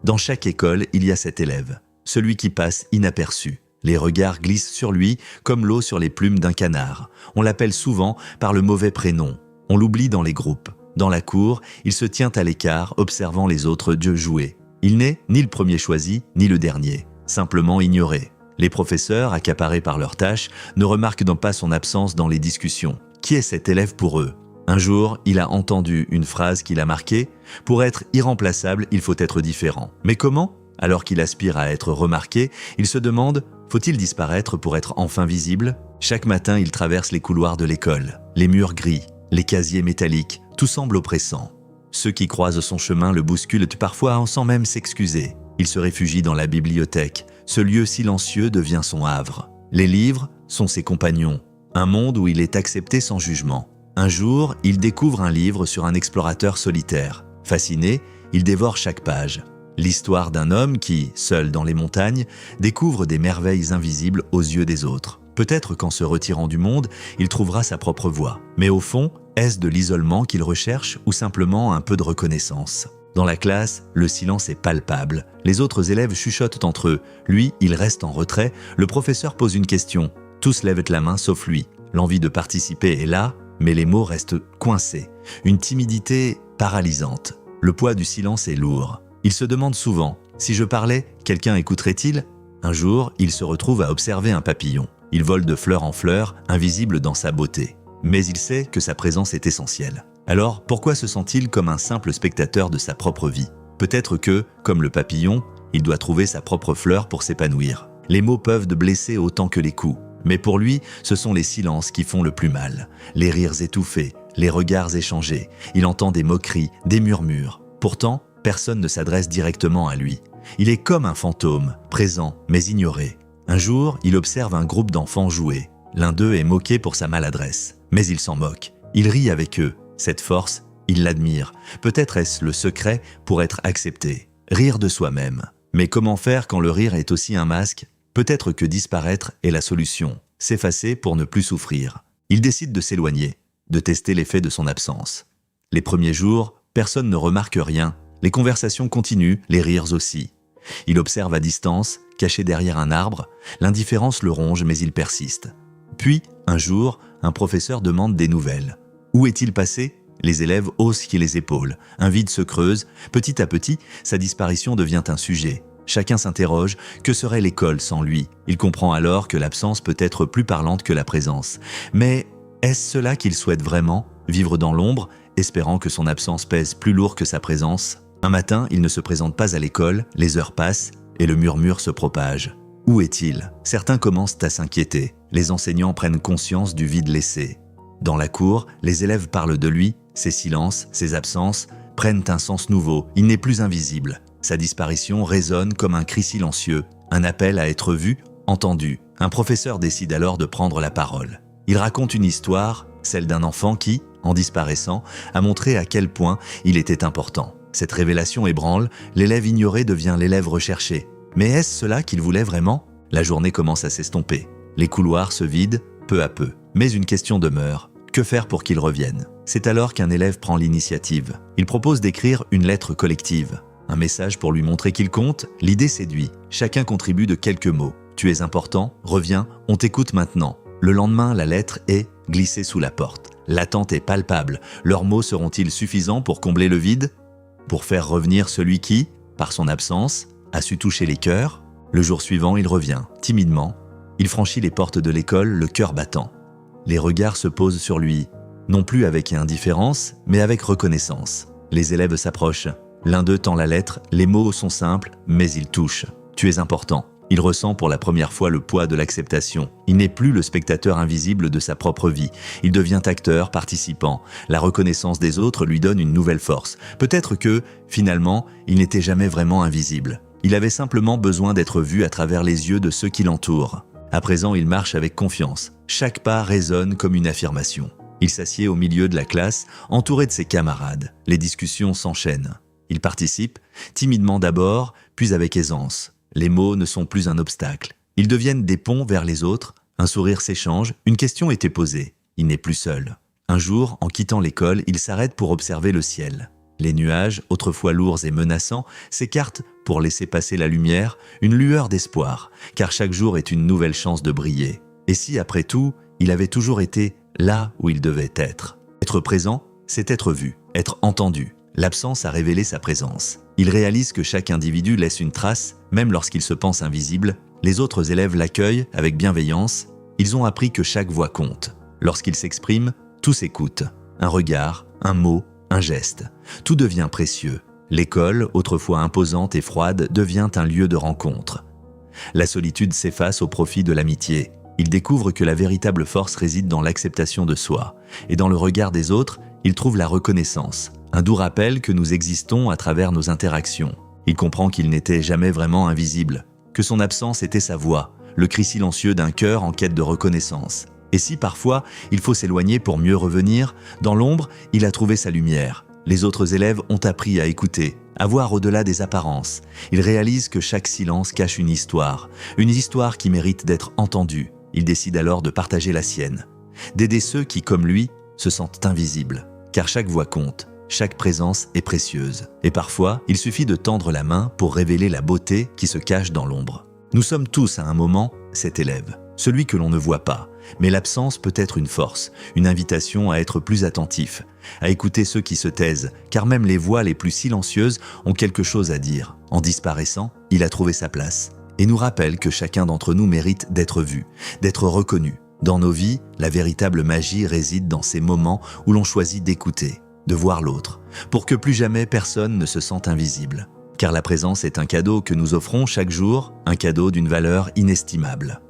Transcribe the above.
Dans chaque école, il y a cet élève, celui qui passe inaperçu. Les regards glissent sur lui comme l'eau sur les plumes d'un canard. On l'appelle souvent par le mauvais prénom. On l'oublie dans les groupes. Dans la cour, il se tient à l'écart, observant les autres dieux jouer. Il n'est ni le premier choisi, ni le dernier, simplement ignoré. Les professeurs, accaparés par leurs tâches, ne remarquent donc pas son absence dans les discussions. Qui est cet élève pour eux ? Un jour, il a entendu une phrase qui l'a marqué. Pour être irremplaçable, il faut être différent. Mais comment ? Alors qu'il aspire à être remarqué, il se demande « Faut-il disparaître pour être enfin visible ?» Chaque matin, il traverse les couloirs de l'école. Les murs gris, les casiers métalliques, tout semble oppressant. Ceux qui croisent son chemin le bousculent parfois sans même s'excuser. Il se réfugie dans la bibliothèque. Ce lieu silencieux devient son havre. Les livres sont ses compagnons. Un monde où il est accepté sans jugement. Un jour, il découvre un livre sur un explorateur solitaire. Fasciné, il dévore chaque page. L'histoire d'un homme qui, seul dans les montagnes, découvre des merveilles invisibles aux yeux des autres. Peut-être qu'en se retirant du monde, il trouvera sa propre voie. Mais au fond, est-ce de l'isolement qu'il recherche ou simplement un peu de reconnaissance ? Dans la classe, le silence est palpable. Les autres élèves chuchotent entre eux. Lui, il reste en retrait. Le professeur pose une question. Tous lèvent la main sauf lui. L'envie de participer est là, mais les mots restent coincés. Une timidité paralysante. Le poids du silence est lourd. Il se demande souvent, si je parlais, quelqu'un écouterait-il ? Un jour, il se retrouve à observer un papillon. Il vole de fleur en fleur, invisible dans sa beauté. Mais il sait que sa présence est essentielle. Alors, pourquoi se sent-il comme un simple spectateur de sa propre vie ? Peut-être que, comme le papillon, il doit trouver sa propre fleur pour s'épanouir. Les mots peuvent le blesser autant que les coups. Mais pour lui, ce sont les silences qui font le plus mal. Les rires étouffés, les regards échangés. Il entend des moqueries, des murmures. Pourtant, personne ne s'adresse directement à lui. Il est comme un fantôme, présent mais ignoré. Un jour, il observe un groupe d'enfants jouer. L'un d'eux est moqué pour sa maladresse, mais il s'en moque. Il rit avec eux. Cette force, il l'admire. Peut-être est-ce le secret pour être accepté. Rire de soi-même. Mais comment faire quand le rire est aussi un masque ? Peut-être que disparaître est la solution. S'effacer pour ne plus souffrir. Il décide de s'éloigner, de tester l'effet de son absence. Les premiers jours, personne ne remarque rien. Les conversations continuent, les rires aussi. Il observe à distance, caché derrière un arbre. L'indifférence le ronge, mais il persiste. Puis, un jour, un professeur demande des nouvelles. Où est-il passé ? Les élèves haussent les épaules. Un vide se creuse. Petit à petit, sa disparition devient un sujet. Chacun s'interroge, que serait l'école sans lui ? Il comprend alors que l'absence peut être plus parlante que la présence. Mais est-ce cela qu'il souhaite vraiment ? Vivre dans l'ombre, espérant que son absence pèse plus lourd que sa présence ? Un matin, il ne se présente pas à l'école, les heures passent et le murmure se propage. Où est-il ? Certains commencent à s'inquiéter. Les enseignants prennent conscience du vide laissé. Dans la cour, les élèves parlent de lui. Ses silences, ses absences prennent un sens nouveau. Il n'est plus invisible. Sa disparition résonne comme un cri silencieux, un appel à être vu, entendu. Un professeur décide alors de prendre la parole. Il raconte une histoire, celle d'un enfant qui, en disparaissant, a montré à quel point il était important. Cette révélation ébranle, l'élève ignoré devient l'élève recherché. Mais est-ce cela qu'il voulait vraiment ? La journée commence à s'estomper. Les couloirs se vident, peu à peu. Mais une question demeure. Que faire pour qu'il revienne ? C'est alors qu'un élève prend l'initiative. Il propose d'écrire une lettre collective. Un message pour lui montrer qu'il compte, l'idée séduit. Chacun contribue de quelques mots. Tu es important, reviens, on t'écoute maintenant. Le lendemain, la lettre est glissée sous la porte. L'attente est palpable. Leurs mots seront-ils suffisants pour combler le vide ? Pour faire revenir celui qui, par son absence, a su toucher les cœurs ? Le jour suivant, il revient, timidement. Il franchit les portes de l'école, le cœur battant. Les regards se posent sur lui, non plus avec indifférence, mais avec reconnaissance. Les élèves s'approchent. L'un d'eux tend la lettre, les mots sont simples, mais ils touchent. Tu es important. Il ressent pour la première fois le poids de l'acceptation. Il n'est plus le spectateur invisible de sa propre vie. Il devient acteur, participant. La reconnaissance des autres lui donne une nouvelle force. Peut-être que, finalement, il n'était jamais vraiment invisible. Il avait simplement besoin d'être vu à travers les yeux de ceux qui l'entourent. À présent, il marche avec confiance. Chaque pas résonne comme une affirmation. Il s'assied au milieu de la classe, entouré de ses camarades. Les discussions s'enchaînent. Il participe, timidement d'abord, puis avec aisance. Les mots ne sont plus un obstacle. Ils deviennent des ponts vers les autres. Un sourire s'échange. Une question était posée. Il n'est plus seul. Un jour, en quittant l'école, il s'arrête pour observer le ciel. Les nuages, autrefois lourds et menaçants, s'écartent pour laisser passer la lumière, une lueur d'espoir, car chaque jour est une nouvelle chance de briller. Et si, après tout, il avait toujours été là où il devait être? Être présent, c'est être vu, être entendu. L'absence a révélé sa présence. Il réalise que chaque individu laisse une trace, même lorsqu'il se pense invisible. Les autres élèves l'accueillent avec bienveillance. Ils ont appris que chaque voix compte. Lorsqu'il s'exprime, tout s'écoute. Un regard, un mot, un geste. Tout devient précieux. L'école, autrefois imposante et froide, devient un lieu de rencontre. La solitude s'efface au profit de l'amitié. Il découvre que la véritable force réside dans l'acceptation de soi. Et dans le regard des autres, il trouve la reconnaissance. Un doux rappel que nous existons à travers nos interactions. Il comprend qu'il n'était jamais vraiment invisible, que son absence était sa voix, le cri silencieux d'un cœur en quête de reconnaissance. Et si parfois il faut s'éloigner pour mieux revenir, dans l'ombre, il a trouvé sa lumière. Les autres élèves ont appris à écouter, à voir au-delà des apparences. Ils réalisent que chaque silence cache une histoire qui mérite d'être entendue. Il décide alors de partager la sienne, d'aider ceux qui, comme lui, se sentent invisibles. Car chaque voix compte, chaque présence est précieuse. Et parfois, il suffit de tendre la main pour révéler la beauté qui se cache dans l'ombre. Nous sommes tous à un moment cet élève, celui que l'on ne voit pas. Mais l'absence peut être une force, une invitation à être plus attentif, à écouter ceux qui se taisent, car même les voix les plus silencieuses ont quelque chose à dire. En disparaissant, il a trouvé sa place et nous rappelle que chacun d'entre nous mérite d'être vu, d'être reconnu. Dans nos vies, la véritable magie réside dans ces moments où l'on choisit d'écouter, de voir l'autre, pour que plus jamais personne ne se sente invisible. Car la présence est un cadeau que nous offrons chaque jour, un cadeau d'une valeur inestimable.